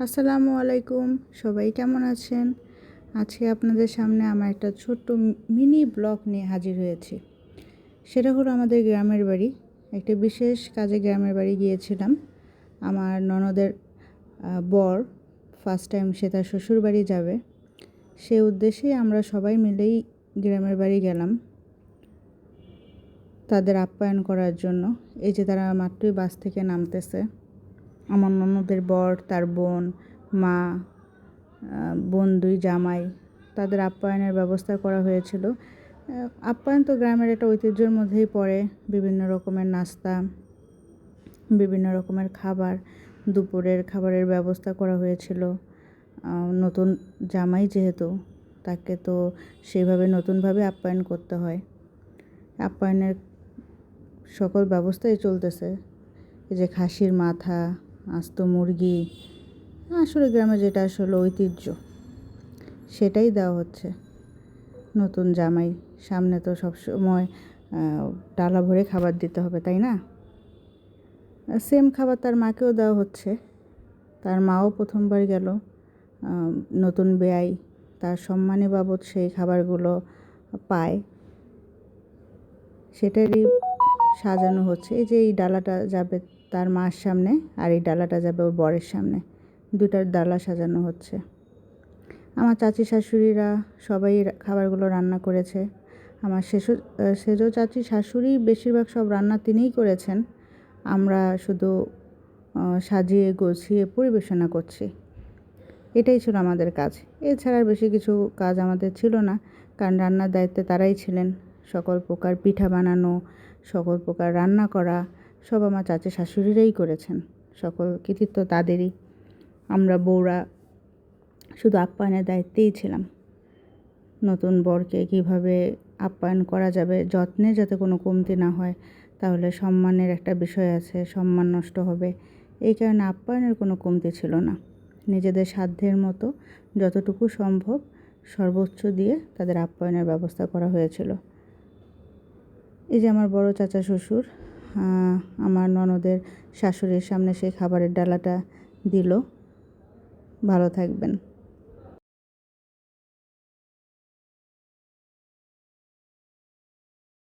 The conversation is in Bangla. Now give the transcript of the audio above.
আসসালামু আলাইকুম, সবাই কেমন আছেন? আজকে আপনাদের সামনে আমার একটা ছোট্ট মিনি ব্লগ নিয়ে হাজির হয়েছি। সেটা হলো আমাদের গ্রামের বাড়ি। একটা বিশেষ কাজে গ্রামের বাড়ি গিয়েছিলাম। আমার ননদের বর ফার্স্ট টাইম সে তার শ্বশুর বাড়ি যাবে, সে উদ্দেশ্যেই আমরা সবাই মিলেই গ্রামের বাড়ি গেলাম তাদের আপ্যায়ন করার জন্য। এই যে তারা মাত্রই বাস থেকে নামতেছে, আমার ননদের বর, তার বোন, মা, বোন দুই জামাই, তাদের আপ্যায়নের ব্যবস্থা করা হয়েছিল। আপ্যায়ন তো গ্রামের একটা ঐতিহ্যের মধ্যেই পড়ে। বিভিন্ন রকমের নাস্তা, বিভিন্ন রকমের খাবার, দুপুরের খাবারের ব্যবস্থা করা হয়েছিল। নতুন জামাই যেহেতু, তাকে তো সেইভাবে নতুনভাবে আপ্যায়ন করতে হয়। আপ্যায়নের সকল ব্যবস্থাই চলতেছে। এই যে খাসির মাথা, আস্ত মুরগি, আসলে গ্রামে যেটা আসলে ঐতিহ্য সেটাই দেওয়া হচ্ছে নতুন জামাই। সামনে তো সবসময় ডালা ভরে খাবার দিতে হবে, তাই না? সেম খাবার তার মাকেও দেওয়া হচ্ছে। তার মাও প্রথমবার গেল, নতুন বেয়াই, তার সম্মানী বাবদ সেই খাবারগুলো পায়, সেটারই সাজানো হচ্ছে। এই যে এই ডালাটা যাবে তার মার সামনে, আর এই ডালাটা যাবে ওর বরের সামনে, দুটার ডালা সাজানো হচ্ছে। আমার চাচি শাশুড়িরা সবাই খাবারগুলো রান্না করেছে। আমার সেজ চাচি শাশুড়ি বেশিরভাগ সব রান্না তিনিই করেছেন। আমরা শুধু সাজিয়ে গুছিয়ে পরিবেশনা করছি, এটাই ছিল আমাদের কাজ। এছাড়া বেশি কিছু কাজ আমাদের ছিল না, কারণ রান্নার দায়িত্বে তারাই ছিলেন। সকল প্রকার পিঠা বানানো, সকল প্রকার রান্না করা সব আমার চাচি শাশুড়িরাই করেছেন, সকল কৃতিত্ব তাদেরই। আমরা বউরা শুধু আপ্যায়নের দায়িত্বেই ছিলাম। নতুন বরকে কীভাবে আপ্যায়ন করা যাবে, যত্নে যাতে কোনো কমতি না হয়, তাহলে সম্মানের একটা বিষয় আছে, সম্মান নষ্ট হবে। এই কারণে আপ্যায়নের কোনো কমতি ছিল না। নিজেদের সাধ্যের মতো যতটুকু সম্ভব সর্বোচ্চ দিয়ে তাদের আপ্যায়নের ব্যবস্থা করা হয়েছিল। এই যে আমার বড় চাচা শ্বশুর আমার ননদের শাশুড়ির সামনে সেই খাবারের ডালাটা দিল। ভালো থাকবেন।